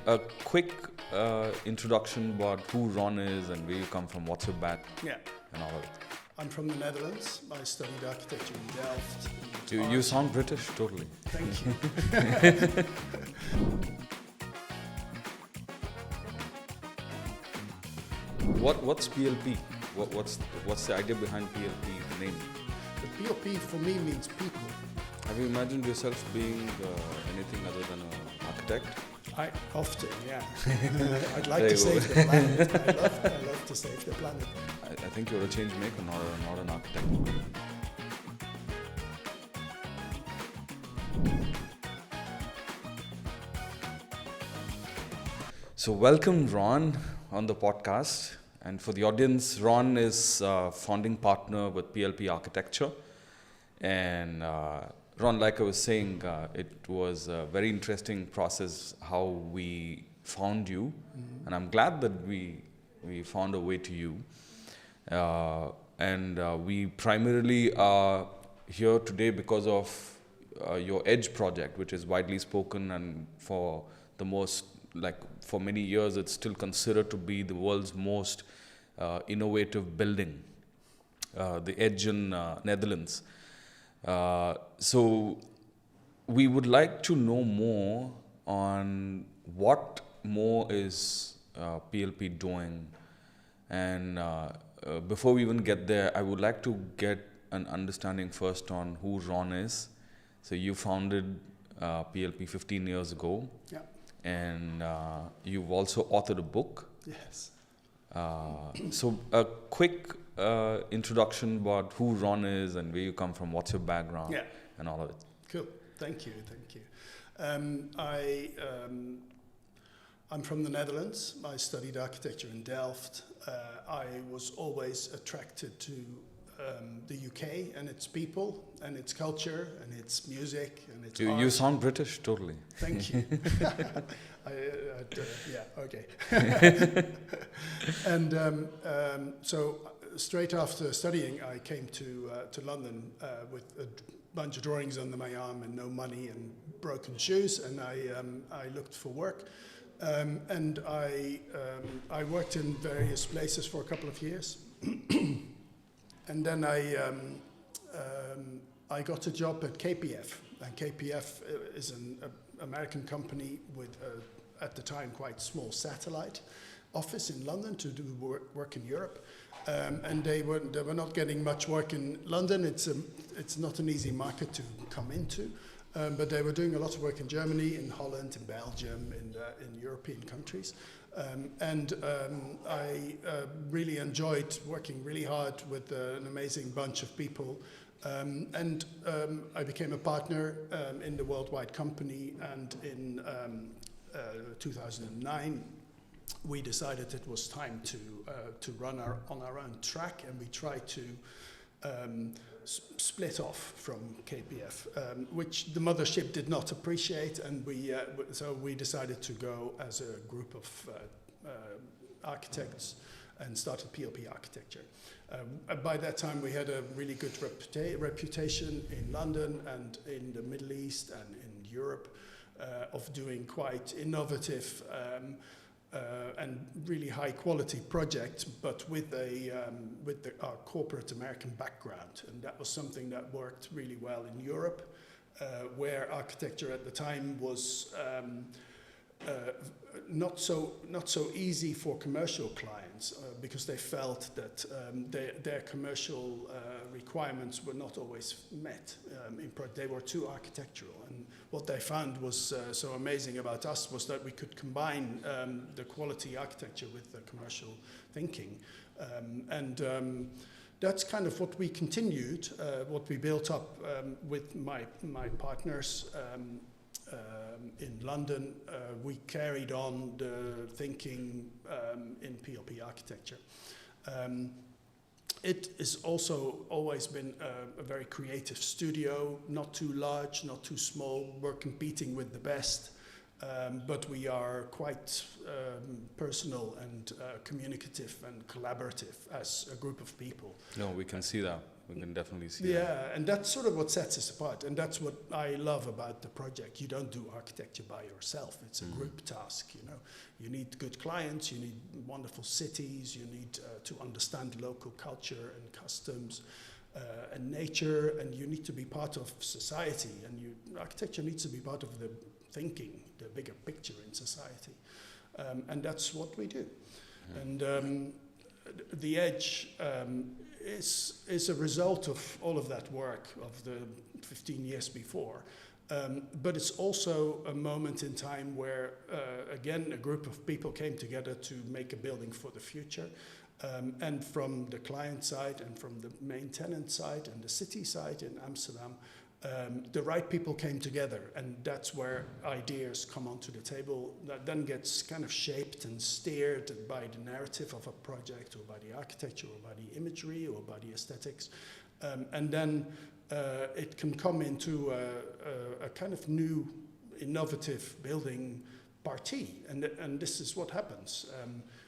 a quick introduction about who Ron is and where you come from, what's your back, Yeah, and all of it. I'm from the Netherlands. I studied architecture in Delft. You sound British, totally. Thank you. What's PLP? What's the idea behind PLP, the name? The PLP for me means people. Have you imagined yourself being anything other than an architect? I often, yeah. I'd like There to you save go. the planet. I love to save the planet. I think you're a change maker, not an architect. So welcome Ron on the podcast. And for the audience, Ron is founding partner with PLP Architecture. And Ron, like I was saying, it was a very interesting process how we found you. Mm-hmm. And I'm glad that we found a way to you. And we primarily are here today because of your Edge project, which is widely spoken, and for the most, for many years, it's still considered to be the world's most innovative building, the Edge in Netherlands. So we would like to know more on what more is PLP doing. And before we even get there, I would like to get an understanding first on who Ron is. So you founded PLP 15 years ago. Yeah. And you've also authored a book. Yes. So a quick introduction about who Ron is and where you come from, what's your background, Yeah. and all of it. Cool. Thank you. I'm from the Netherlands. I studied architecture in Delft. I was always attracted to the UK and its people and its culture and its music and its art. You sound British, totally. Thank you. Yeah, okay. And so straight after studying, I came to London with a bunch of drawings under my arm and no money and broken shoes, and I looked for work. And I worked in various places for a couple of years. And then I got a job at KPF, and KPF is an American company with at the time quite small satellite office in London to do work in Europe, and they were not getting much work in London. It's not an easy market to come into, but they were doing a lot of work in Germany, in Holland, in Belgium, in European countries. I really enjoyed working really hard with an amazing bunch of people. I became a partner in the worldwide company, and in 2009 we decided it was time to run on our own track, and we tried to split off from KPF, which the mothership did not appreciate, and so we decided to go as a group of architects and started PLP Architecture. By that time we had a really good reputation in London and in the Middle East and in Europe of doing quite innovative and really high quality projects, but with our corporate American background, and that was something that worked really well in Europe, where architecture at the time was not so easy for commercial clients because they felt that their commercial requirements were not always met. They were too architectural, and what they found was so amazing about us was that we could combine the quality architecture with the commercial thinking, and that's kind of what we continued, what we built up with my partners. In London, we carried on the thinking in PLP Architecture. It has also always been a very creative studio, not too large, not too small. We're competing with the best, but we are quite personal and communicative and collaborative as a group of people. No, we can see that. We can definitely see that. Yeah, and that's sort of what sets us apart, and that's what I love about the project. You don't do architecture by yourself. It's a group task, you know. You need good clients, you need wonderful cities, you need to understand local culture and customs and nature, and you need to be part of society, and architecture needs to be part of the thinking, the bigger picture in society. And that's what we do. And the Edge is a result of all of that work of the 15 years before. But it's also a moment in time where, again, a group of people came together to make a building for the future. And from the client side and from the main tenant side and the city side in Amsterdam, the right people came together, and that's where ideas come onto the table that then gets kind of shaped and steered by the narrative of a project, or by the architecture, or by the imagery, or by the aesthetics. And then it can come into a kind of new, innovative building party, and this is what happens.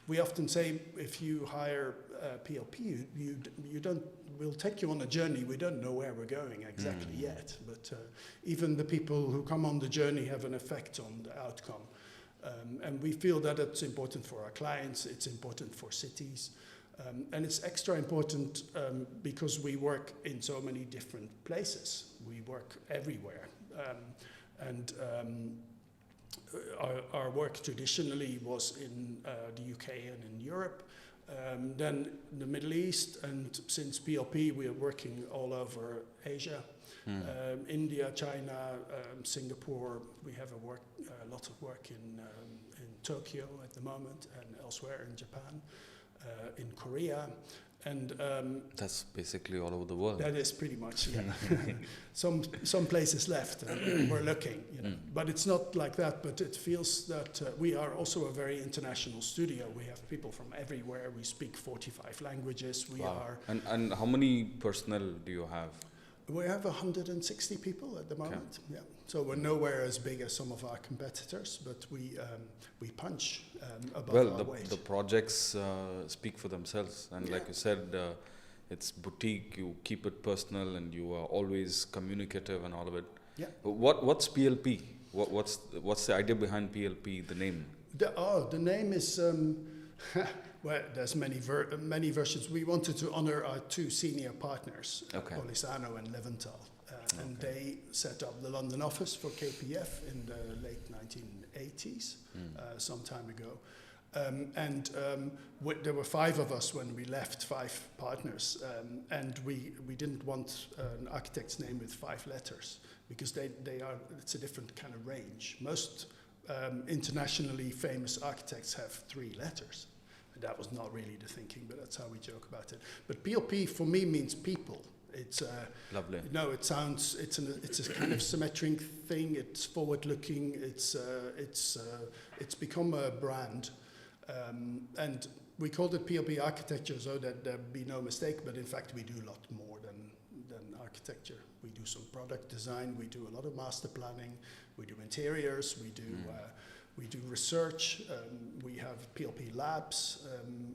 We often say, if you hire PLP, you don't. We'll take you on a journey. We don't know where we're going exactly yet, but even the people who come on the journey have an effect on the outcome. And we feel that it's important for our clients, it's important for cities, and it's extra important because we work in so many different places. We work everywhere. Our work traditionally was in the UK and in Europe. Then the Middle East, and since PLP we are working all over Asia, India, China, Singapore. We have a lot of work in Tokyo at the moment, and elsewhere in Japan, in Korea, and that's basically all over the world. That is pretty much, yeah. Some places left, and we're looking, you know. But it's not like that. But it feels that we are also a very international studio. We have people from everywhere. We speak 45 languages. We are. And how many personnel do you have? We have 160 people at the moment. Yeah. So we're nowhere as big as some of our competitors, but we punch above our weight. The projects speak for themselves, and like you said, it's boutique. You keep it personal, and you are always communicative and all of it. Yeah. What's PLP? What's the idea behind PLP? The name. The name is. Well, there's many versions. We wanted to honor our two senior partners, Polisano and 𝐓𝐡𝐷. And they set up the London office for KPF in the late 1980s, some time ago. There were 5 of us when we left, 5 partners, and we didn't want an architect's name with 5 letters, because it's a different kind of range. Most internationally famous architects have 3 letters. That was not really the thinking, but that's how we joke about it. But PLP for me means people. It's lovely. No, it's a kind of symmetric thing. It's forward-looking. It's become a brand, and we called it PLP Architecture so that there be no mistake. But in fact, we do a lot more than architecture. We do some product design. We do a lot of master planning. We do interiors. We do research. We have PLP Labs,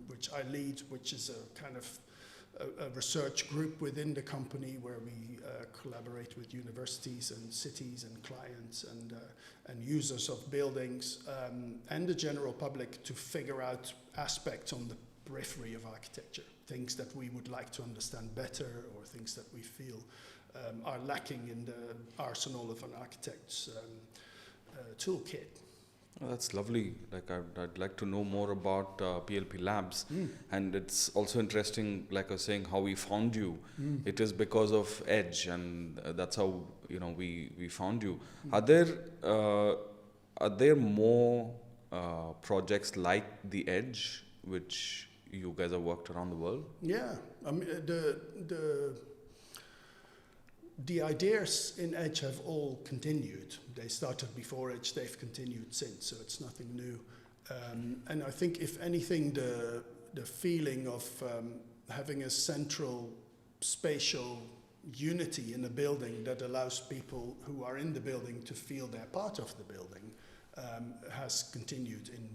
which I lead, which is a kind of a research group within the company where we collaborate with universities and cities and clients and users of buildings and the general public to figure out aspects on the periphery of architecture, things that we would like to understand better, or things that we feel are lacking in the arsenal of an architect's toolkit. Oh, that's lovely. Like I'd like to know more about PLP Labs, and it's also interesting, like I was saying, how we found you. It is because of Edge, and that's how we found you. Are there more projects like the Edge, which you guys have worked around the world? Yeah, I mean the ideas in Edge have all continued. They started before Edge, they've continued since, so it's nothing new. And I think, if anything, the feeling of having a central spatial unity in a building that allows people who are in the building to feel they're part of the building has continued in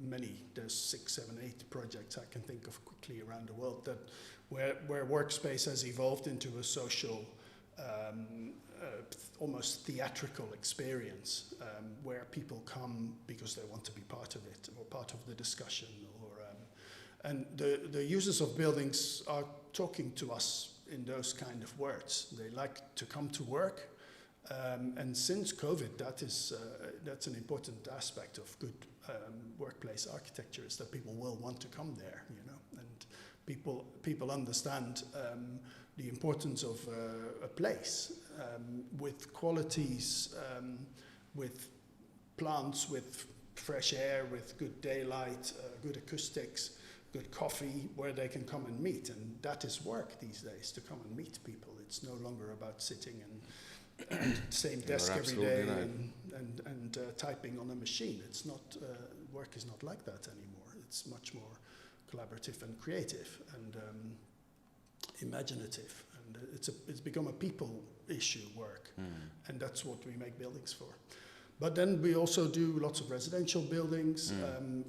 many. There's 6, 7, 8 projects I can think of quickly around the world that where workspace has evolved into a social, almost theatrical experience, where people come because they want to be part of it or part of the discussion. And the users of buildings are talking to us in those kind of words. They like to come to work. And since COVID, that's an important aspect of good workplace architecture, is that people will want to come there, and people understand the importance of a place with qualities, with plants, with fresh air, with good daylight, good acoustics, good coffee, where they can come and meet. And that is work these days, to come and meet people. It's no longer about sitting and same desk every day, right. and typing on a machine. It's not, work is not like that anymore. It's much more collaborative and creative and imaginative. And it's become a people issue, work. And that's what we make buildings for. But then we also do lots of residential buildings.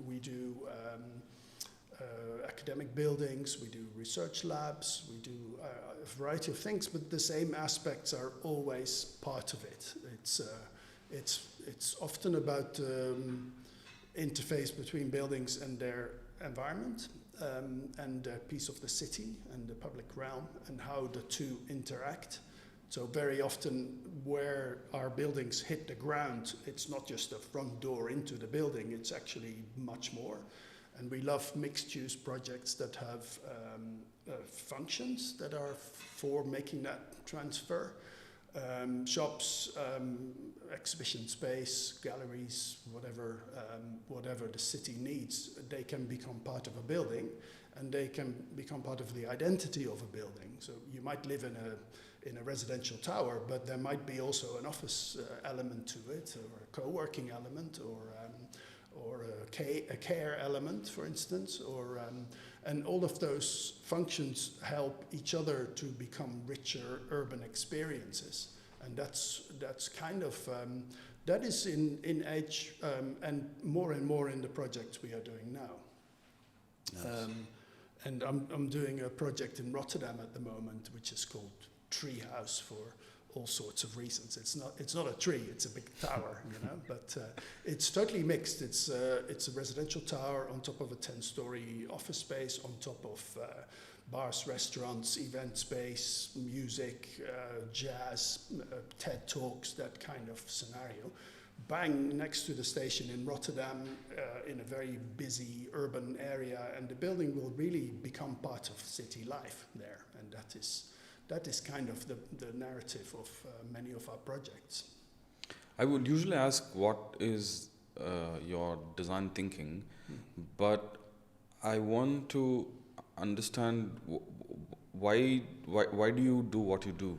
We do academic buildings, we do research labs, we do a variety of things, but the same aspects are always part of it. It's often about interface between buildings and their environment, and a piece of the city and the public realm, and how the two interact. So very often where our buildings hit the ground, it's not just a front door into the building, it's actually much more. And we love mixed-use projects that have functions that are for making that transfer. Shops, exhibition space, galleries, whatever the city needs, they can become part of a building, and they can become part of the identity of a building. So you might live in a residential tower, but there might be also an office element to it, or a co-working element, or a care element, for instance, and all of those functions help each other to become richer urban experiences. And that's kind of, that is in Edge, and more in the projects we are doing now. Nice. And I'm doing a project in Rotterdam at the moment, which is called Treehouse for all sorts of reasons. It's not a tree, it's a big tower, but it's totally mixed. It's a residential tower on top of a 10-story office space, on top of bars, restaurants, event space, music, jazz, TED Talks, that kind of scenario. Bang next to the station in Rotterdam, in a very busy urban area, and the building will really become part of city life there, and that is kind of the narrative of many of our projects. I would usually ask what is your design thinking, but I want to understand why do you do what you do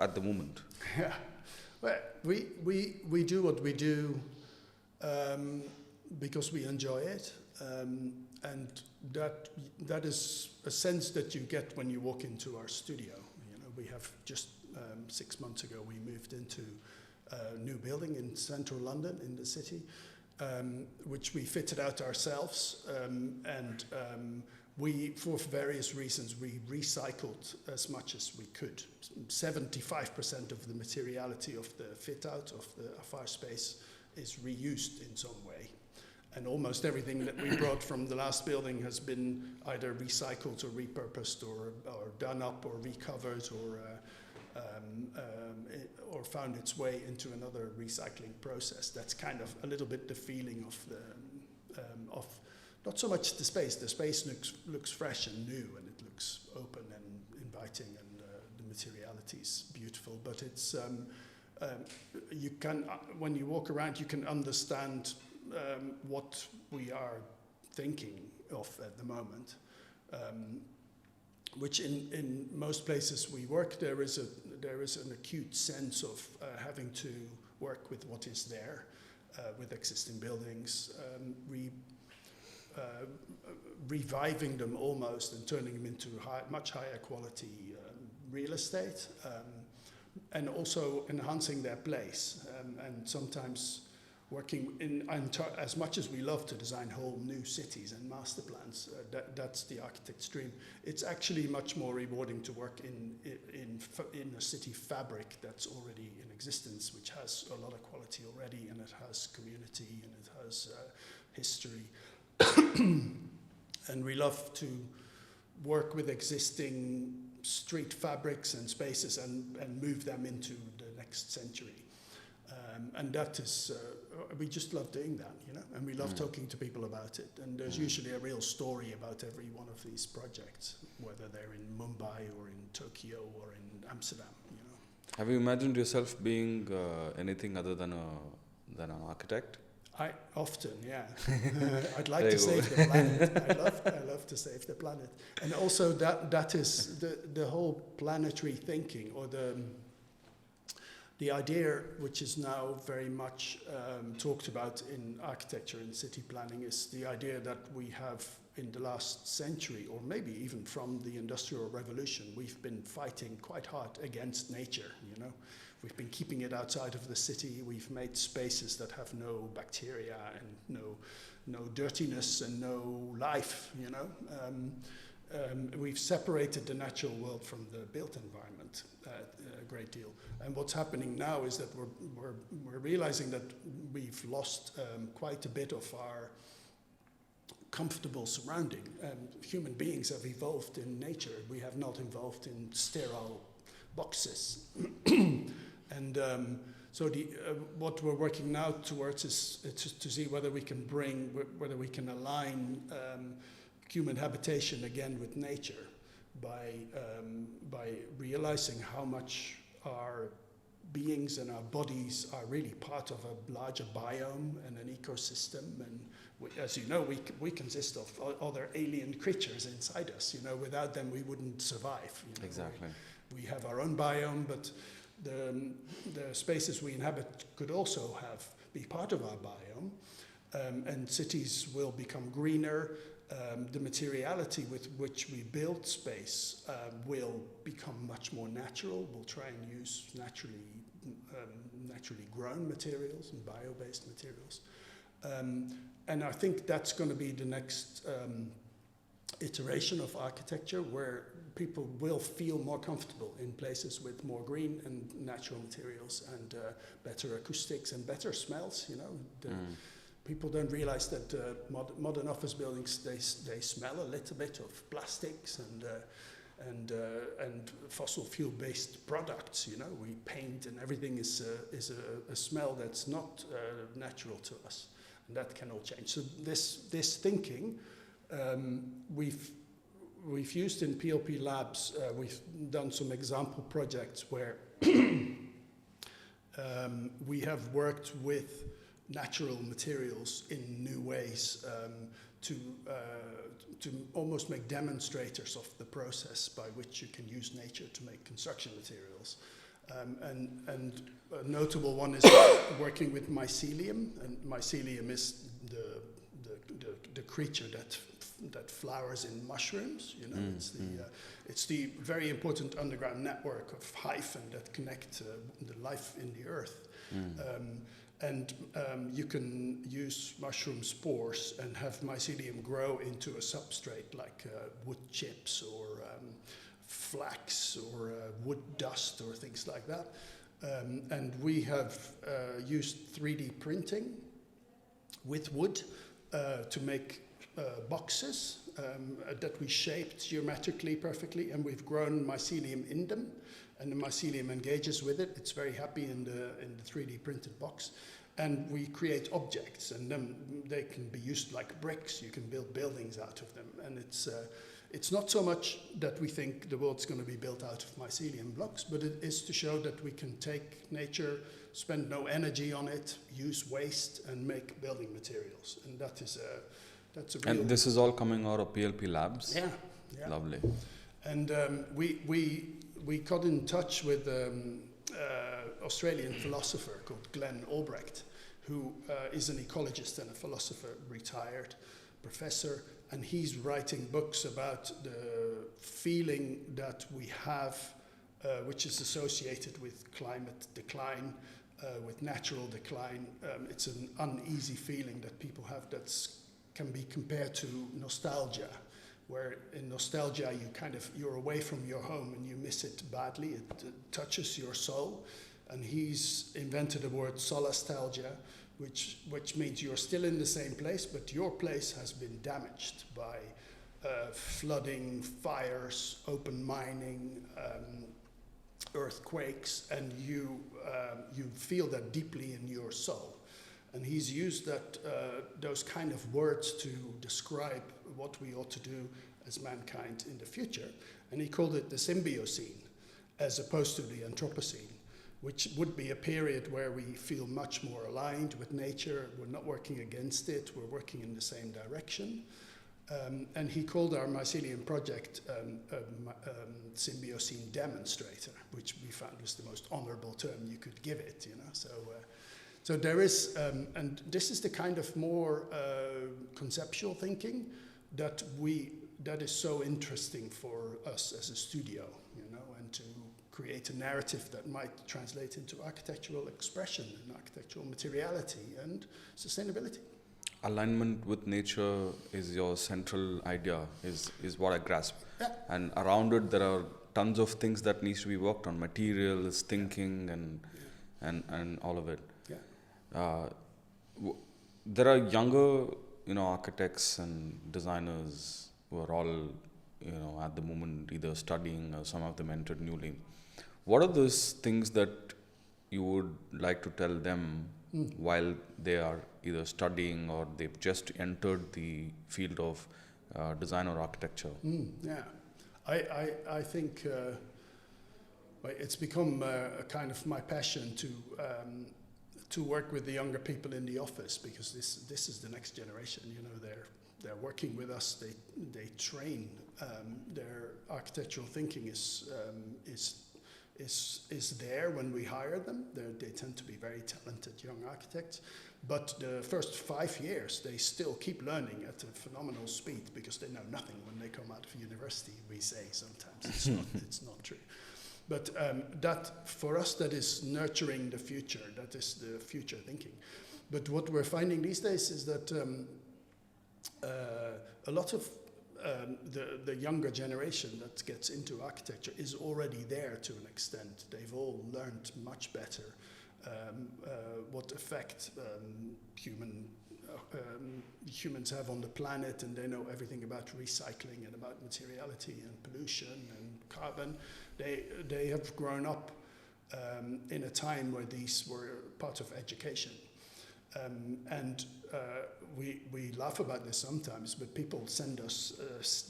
at the moment? Yeah, well, we do what we do because we enjoy it, and that is a sense that you get when you walk into our studio. We have just 6 months ago we moved into a new building in central London, in the city, which we fitted out ourselves, and we, for various reasons, we recycled as much as we could. 75% of the materiality of the fit out of our space is reused in some way. And almost everything that we brought from the last building has been either recycled or repurposed, or done up or recovered, or found its way into another recycling process. That's kind of a little bit the feeling of not so much the space. The space looks fresh and new, and it looks open and inviting, and the materiality is beautiful. But it's you can, when you walk around, you can understand what we are thinking of at the moment, which in most places we work, there is an acute sense of having to work with what is there, with existing buildings, reviving them almost and turning them into much higher quality real estate, and also enhancing their place. And sometimes working in, as much as we love to design whole new cities and master plans, that's the architect's dream. It's actually much more rewarding to work in a city fabric that's already in existence, which has a lot of quality already, and it has community, and it has history. And we love to work with existing street fabrics and spaces and move them into the next century. And that is, we just love doing that, you know, and we love talking to people about it. And there's usually a real story about every one of these projects, whether they're in Mumbai or in Tokyo or in Amsterdam, you know. Have you imagined yourself being anything other than an architect? I often, yeah. I'd like to save the planet. I love to save the planet. And also that is the whole planetary thinking, or the idea, which is now very much talked about in architecture and city planning, is the idea that we have in the last century, or maybe even from the Industrial Revolution, we've been fighting quite hard against nature, you know. We've been keeping it outside of the city. We've made spaces that have no bacteria and no dirtiness and no life, you know. We've separated the natural world from the built environment a great deal. And what's happening now is that we're realizing that we've lost quite a bit of our comfortable surrounding. Human beings have evolved in nature. We have not evolved in sterile boxes. And so what we're working now towards is to see whether we can align human habitation again with nature by realizing how much our beings and our bodies are really part of a larger biome and an ecosystem. And as you know, we consist of other alien creatures inside us. You know, without them we wouldn't survive. You know? Exactly. We have our own biome, but the spaces we inhabit could also be part of our biome, and cities will become greener. The materiality with which we build space will become much more natural. We'll try and use naturally grown materials and bio-based materials. And I think that's going to be the next iteration of architecture, where people will feel more comfortable in places with more green and natural materials and better acoustics and better smells, you know. People don't realize that modern office buildings, they smell a little bit of plastics and fossil fuel-based products. You know, we paint and everything is a smell that's not natural to us, and that can all change. So this thinking we've used in PLP Labs. We've done some example projects where we have worked with natural materials in new ways to almost make demonstrators of the process by which you can use nature to make construction materials. And a notable one is working with mycelium, and mycelium is the creature that flowers in mushrooms. You know, it's the very important underground network of hyphae that connect the life in the earth. And you can use mushroom spores and have mycelium grow into a substrate like wood chips or flax or wood dust or things like that. And we have used 3D printing with wood to make boxes that we shaped geometrically perfectly, and we've grown mycelium in them. And the mycelium engages with it. It's very happy in the 3D printed box. And we create objects, and then they can be used like bricks. You can build buildings out of them. And it's not so much that we think the world's going to be built out of mycelium blocks, but it is to show that we can take nature, spend no energy on it, use waste, and make building materials. And that's a real... And this is all coming out of PLP Labs? Yeah. Lovely. And we got in touch with Australian philosopher called Glenn Albrecht, who is an ecologist and a philosopher, retired professor, and he's writing books about the feeling that we have, which is associated with climate decline, with natural decline. It's an uneasy feeling that people have that can be compared to nostalgia, where in nostalgia you're away from your home and you miss it badly. It touches your soul. And he's invented the word solastalgia, which means you're still in the same place, but your place has been damaged by flooding, fires, open mining, earthquakes, and you feel that deeply in your soul. And he's used those kind of words to describe what we ought to do as mankind in the future. And he called it the Symbiocene, as opposed to the Anthropocene, which would be a period where we feel much more aligned with nature. We're not working against it. We're working in the same direction. And he called our mycelium project Symbiocene Demonstrator, which we found was the most honorable term you could give it. So there is, and this is the kind of more conceptual thinking that is so interesting for us as a studio, and to create a narrative that might translate into architectural expression and architectural materiality and sustainability. Alignment with nature is your central idea, is what I grasp. Yeah. And around it, there are tons of things that needs to be worked on, materials, thinking, and all of it. Yeah. There are younger, architects and designers who are all, at the moment either studying or some of them entered newly. What are those things that you would like to tell them while they are either studying or they've just entered the field of design or architecture? Yeah, I think it's become a kind of my passion to work with the younger people in the office, because this is the next generation. They're working with us. They train. Their architectural thinking is there when we hire them. They tend to be very talented young architects, but the first 5 years they still keep learning at a phenomenal speed, because they know nothing when they come out of university. We say sometimes it's not true, but that for us, that is nurturing the future. That is the future thinking. But what we're finding these days is that a lot of the younger generation that gets into architecture is already there to an extent. They've all learned much better what effect humans have on the planet, and they know everything about recycling and about materiality and pollution and carbon. They have grown up in a time where these were part of education. And we laugh about this sometimes, but people send us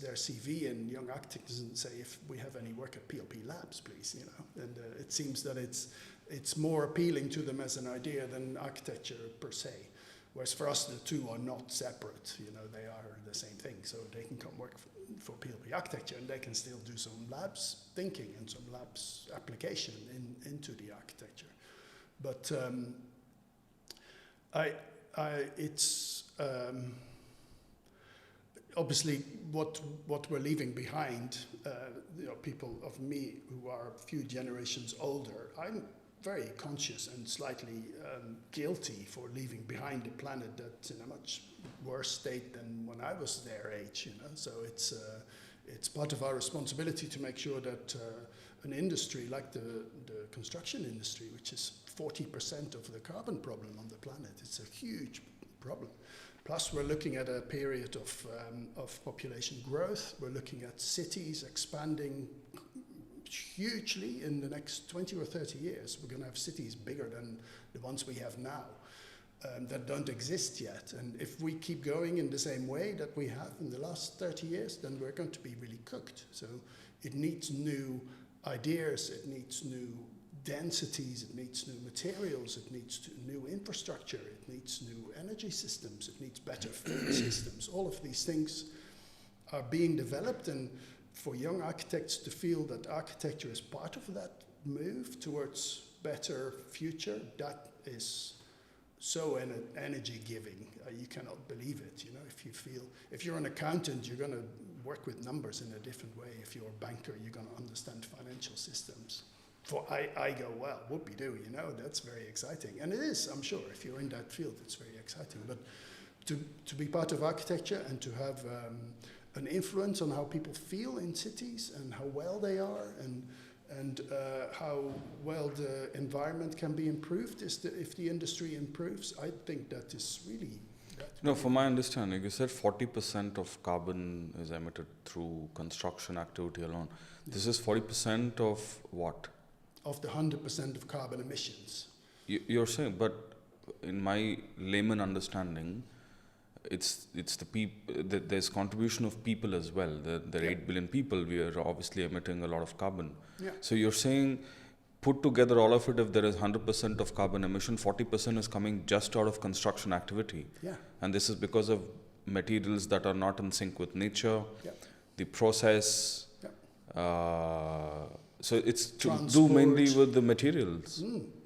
their CV and young architects and say, if we have any work at PLP Labs, please, And it seems that it's more appealing to them as an idea than architecture per se. Whereas for us, the two are not separate. They are the same thing. So they can come work for PLP Architecture, and they can still do some labs thinking and some labs application into the architecture. But it's obviously what we're leaving behind. People of me who are a few generations older, I'm very conscious and slightly guilty for leaving behind a planet that's in a much worse state than when I was their age. So it's part of our responsibility to make sure that an industry like the construction industry, which is 40% of the carbon problem on the planet, it's a huge problem. Plus, we're looking at a period of population growth. We're looking at cities expanding hugely in the next 20 or 30 years. We're going to have cities bigger than the ones we have now that don't exist yet. And if we keep going in the same way that we have in the last 30 years, then we're going to be really cooked. So it needs new ideas, it needs new densities, it needs new materials, it needs new infrastructure, it needs new energy systems, it needs better food systems. All of these things are being developed, and for young architects to feel that architecture is part of that move towards better future, that is so energy giving. You cannot believe it. If you're an accountant, you're going to work with numbers in a different way. If you're a banker, you're going to understand financial systems. for �இ𝐞𝐳, well, whoop-de-doo, you know, that's very exciting. And it is, I'm sure, if you're in that field, it's very exciting. But to be part of architecture and to have an influence on how people feel in cities and how well they are and how well the environment can be improved if the industry improves, I think that is really... No, from my understanding, you said 40% of carbon is emitted through construction activity alone. This is 40% of what? Of the 100% of carbon emissions. You're saying, but in my layman understanding, it's the people. There's contribution of people as well. There are 8 billion people. We are obviously emitting a lot of carbon. Yeah. So you're saying, put together all of it, if there is 100% of carbon emission, 40% is coming just out of construction activity. Yeah. And this is because of materials that are not in sync with nature, the process. So it's to do mainly with the materials.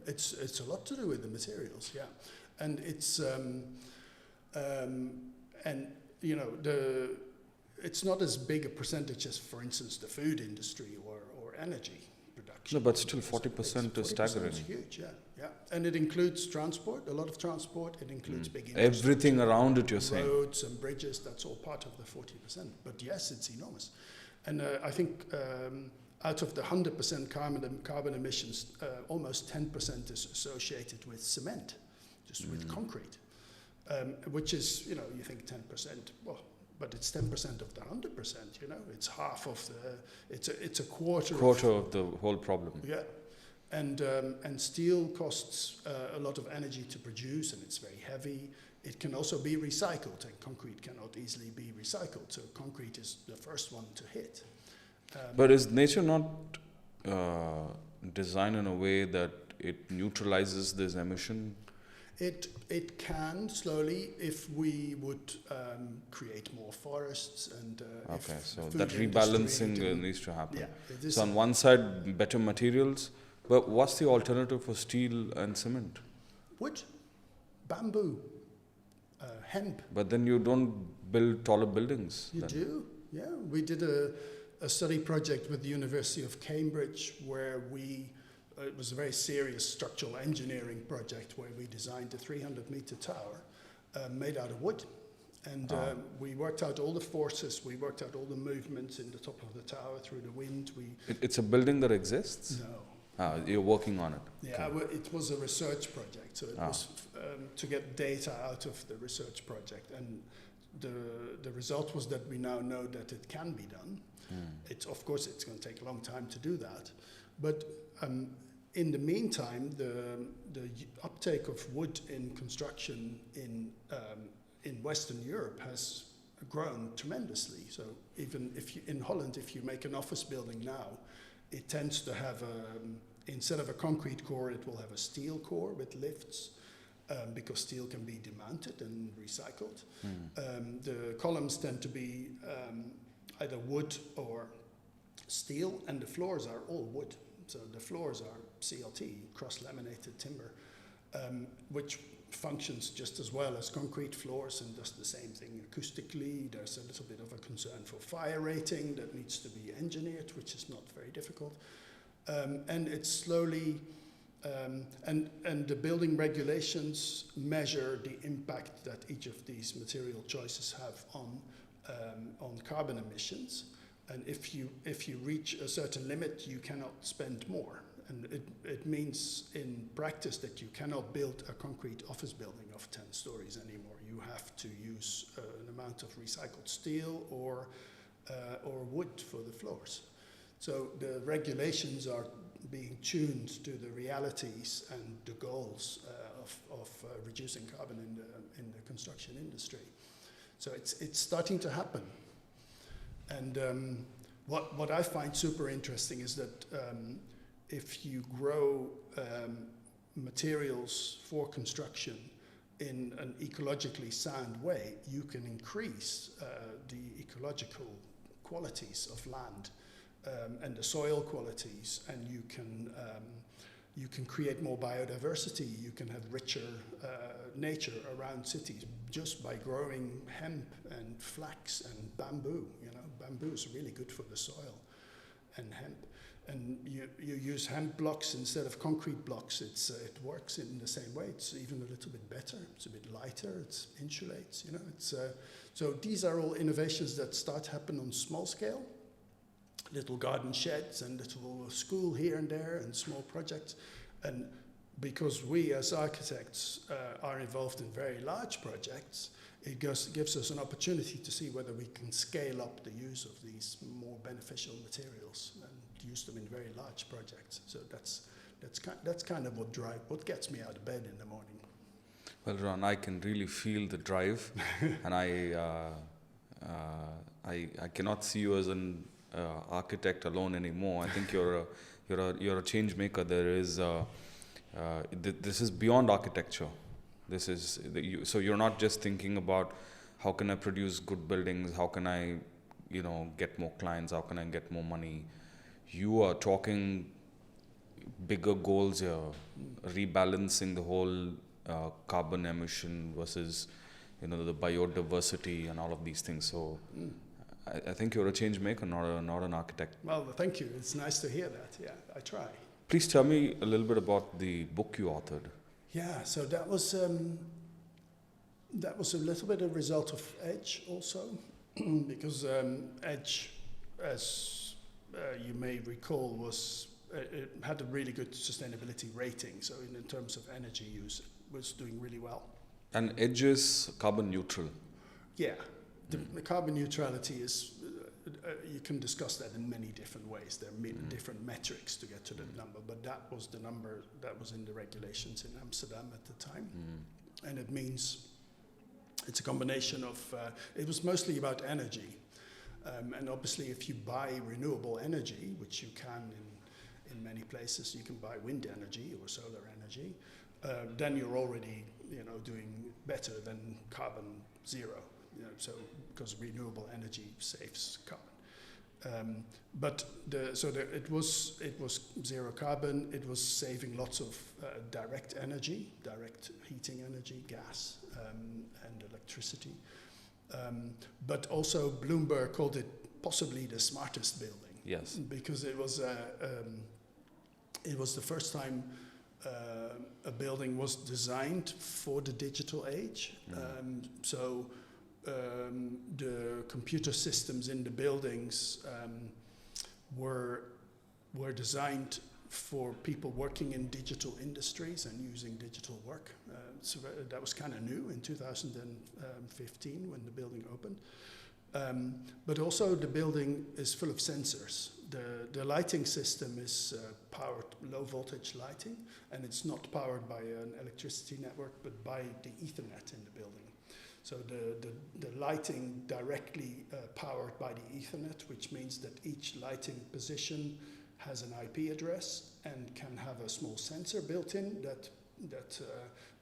It's a lot to do with the materials, yeah. And it's and you know it's not as big a percentage as, for instance, the food industry or energy production. No, but still 40% is staggering. It's huge, yeah. And it includes transport, a lot of transport. It includes big everything around it. You're saying roads and bridges. That's all part of the 40%. But yes, it's enormous. And I think out of the 100% carbon emissions, almost 10% is associated with cement, just with concrete, which is, you know, you think 10%, well, but it's 10% of the 100%, you know, it's half of the, it's a quarter of the whole problem. Yeah. And steel costs a lot of energy to produce, and it's very heavy. It can also be recycled, and concrete cannot easily be recycled. So concrete is the first one to hit. But is nature not designed in a way that it neutralizes this emission? It can slowly if we would create more forests and okay, so that rebalancing needs to happen. Yeah, so on one side, better materials, but what's the alternative for steel and cement? Wood, bamboo, hemp. But then you don't build taller buildings. You do, yeah. We did a study project with the University of Cambridge where it was a very serious structural engineering project where we designed a 300-meter tower made out of wood. And we worked out all the forces, we worked out all the movements in the top of the tower through the wind. It's a building that exists? No. You're working on it? Yeah, okay. It was a research project, so it was to get data out of the research project. And the result was that we now know that it can be done. Of course, it's going to take a long time to do that. But in the meantime, the uptake of wood in construction in Western Europe has grown tremendously. So even in Holland, if you make an office building now, it tends to have instead of a concrete core, it will have a steel core with lifts, because steel can be demounted and recycled. The columns tend to be either wood or steel, and the floors are all wood. So the floors are CLT, cross-laminated timber, which functions just as well as concrete floors and does the same thing acoustically. There's a little bit of a concern for fire rating that needs to be engineered, which is not very difficult. And it's slowly, and the building regulations measure the impact that each of these material choices have on carbon emissions. And if you reach a certain limit, you cannot spend more. And it means in practice that you cannot build a concrete office building of 10 stories anymore. You have to use an amount of recycled steel or wood for the floors. So the regulations are being tuned to the realities and the goals of reducing carbon in the construction industry. So it's starting to happen. And what I find super interesting is that if you grow materials for construction in an ecologically sound way, you can increase the ecological qualities of land and the soil qualities, and you can create more biodiversity. You can have richer nature around cities just by growing hemp and flax and bamboo. You know, bamboo is really good for the soil, and hemp. and you use hand blocks instead of concrete blocks. It works in the same way. It's even a little bit better. It's a bit lighter. It insulates. So these are all innovations that start happen on small scale. Little garden sheds and little school here and there and small projects. And because we as architects are involved in very large projects, it gives us an opportunity to see whether we can scale up the use of these more beneficial materials and use them in very large projects. So that's kind of what gets me out of bed in the morning. Well, Ron, I can really feel the drive, and I cannot see you as an architect alone anymore. I think you're a change maker. There is this is beyond architecture. This is so you're not just thinking about how can I produce good buildings, how can I, get more clients, how can I get more money. You are talking bigger goals here, rebalancing the whole carbon emission versus, the biodiversity and all of these things. So I think you're a change maker, not an architect. Well, thank you. It's nice to hear that. Yeah, I try. Please tell me a little bit about the book you authored. Yeah, so that was a little bit a result of 𝐁𝐻 also, because 𝐁𝐻, as you may recall, it had a really good sustainability rating. So in terms of energy use, it was doing really well. And 𝐻𝐻 is carbon neutral. Yeah, the carbon neutrality is. You can discuss that in many different ways. There are different metrics to get to that number, but that was the number that was in the regulations in Amsterdam at the time. And it means it's a combination of, it was mostly about energy. And obviously if you buy renewable energy, which you can in many places, you can buy wind energy or solar energy, then you're already doing better than carbon zero. So because renewable energy saves carbon, it was zero carbon. It was saving lots of direct energy, direct heating energy, gas, and electricity. But also Bloomberg called it possibly the smartest building. Yes, because it was the first time a building was designed for the digital age. The computer systems in the buildings were designed for people working in digital industries and using digital work. So that was kind of new in 2015 when the building opened. But also the building is full of sensors. The lighting system is powered low voltage lighting, and it's not powered by an electricity network but by the Ethernet in the building. So the lighting directly powered by the Ethernet, which means that each lighting position has an IP address and can have a small sensor built in that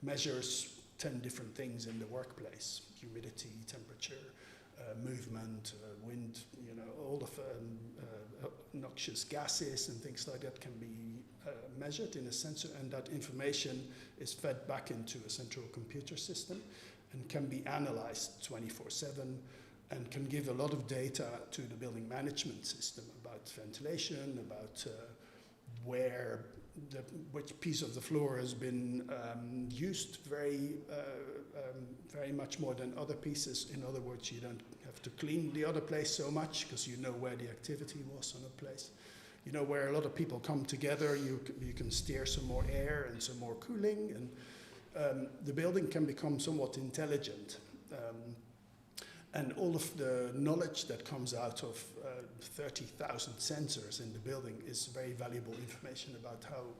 measures 10 different things in the workplace: humidity, temperature, movement, wind, all of noxious gases and things like that can be measured in a sensor, and that information is fed back into a central computer system and can be analyzed 24/7 and can give a lot of data to the building management system about ventilation, about which piece of the floor has been used very much more than other pieces. In other words, you don't have to clean the other place so much because you know where the activity was on a place. You know where a lot of people come together, you can steer some more air and some more cooling, and the building can become somewhat intelligent. And all of the knowledge that comes out of 30,000 sensors in the building is very valuable information about how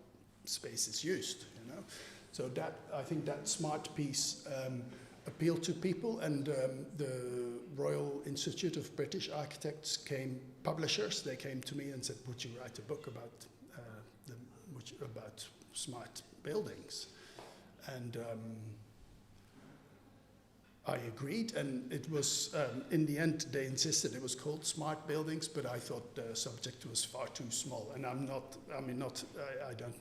space is used. So I think that smart piece appealed to people, and the Royal Institute of British Architects publishers, they came to me and said, "Would you write a book about smart buildings?" And I agreed, and it was, in the end, they insisted it was called Smart Buildings, but I thought the subject was far too small, and I don't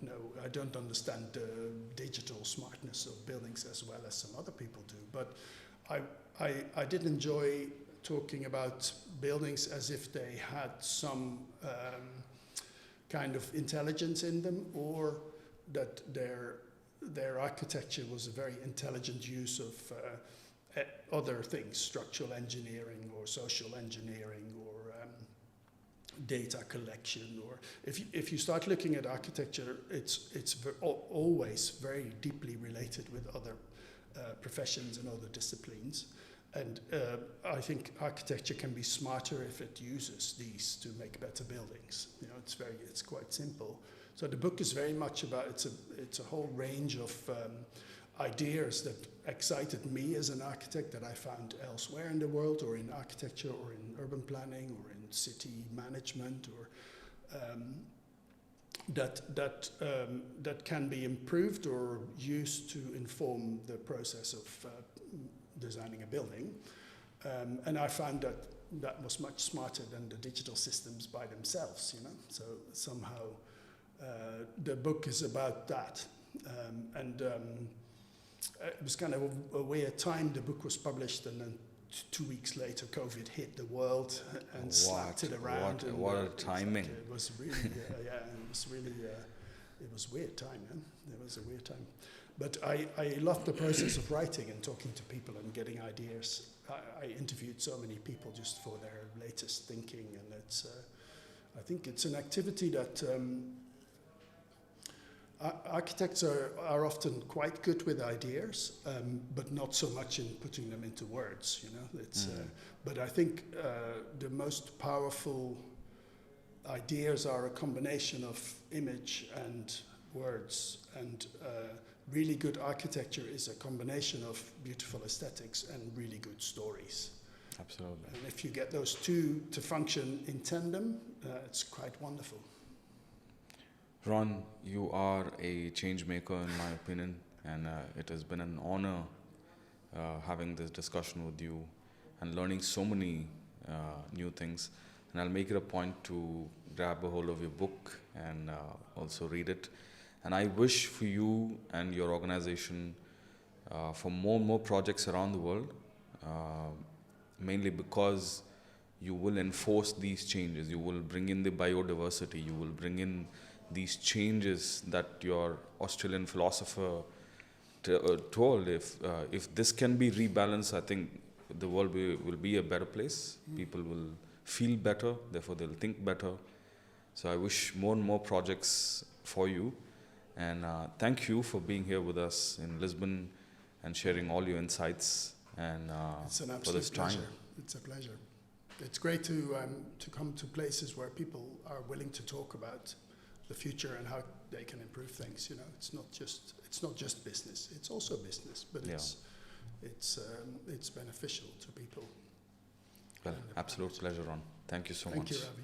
know, I don't understand the digital smartness of buildings as well as some other people do, but I did enjoy talking about buildings as if they had some kind of intelligence in them, or that their architecture was a very intelligent use of other things, structural engineering or social engineering or data collection. Or if you start looking at architecture, it's always very deeply related with other professions and other disciplines. And I think architecture can be smarter if it uses these to make better buildings. You know, it's quite simple. So the book is very much about, it's a whole range of ideas that excited me as an architect that I found elsewhere in the world, or in architecture, or in urban planning, or in city management, or that can be improved or used to inform the process of designing a building. And I found that was much smarter than the digital systems by themselves, you know. So somehow the book is about that. It was kind of a weird time. The book was published, and then 2 weeks later, COVID hit the world and slapped it around. What a timing! It was really, it was really, it was a weird time, man. It was a weird time. But I loved the process of writing and talking to people and getting ideas. I interviewed so many people just for their latest thinking, and I think it's an activity that architects are often quite good with ideas, but not so much in putting them into words, you know. But I think the most powerful ideas are a combination of image and words, and really good architecture is a combination of beautiful aesthetics and really good stories. Absolutely. And if you get those two to function in tandem, it's quite wonderful. Ron, you are a change maker in my opinion, and it has been an honor having this discussion with you and learning so many new things. And I'll make it a point to grab a hold of your book and also read it. And I wish for you and your organization for more and more projects around the world, mainly because you will enforce these changes. You will bring in the biodiversity. You will bring in these changes that your Australian philosopher told. If this can be rebalanced, I think the world will be a better place. People will feel better, therefore they'll think better. So I wish more and more projects for you. And thank you for being here with us in Lisbon and sharing all your insights and it's an for this time. pleasure. It's a pleasure. It's great to come to places where people are willing to talk about the future and how they can improve things. You know, it's not just business. It's also business, but it's beneficial to people. Well, absolute pleasure, Ron. Thank you so much. Thank you, Ravi.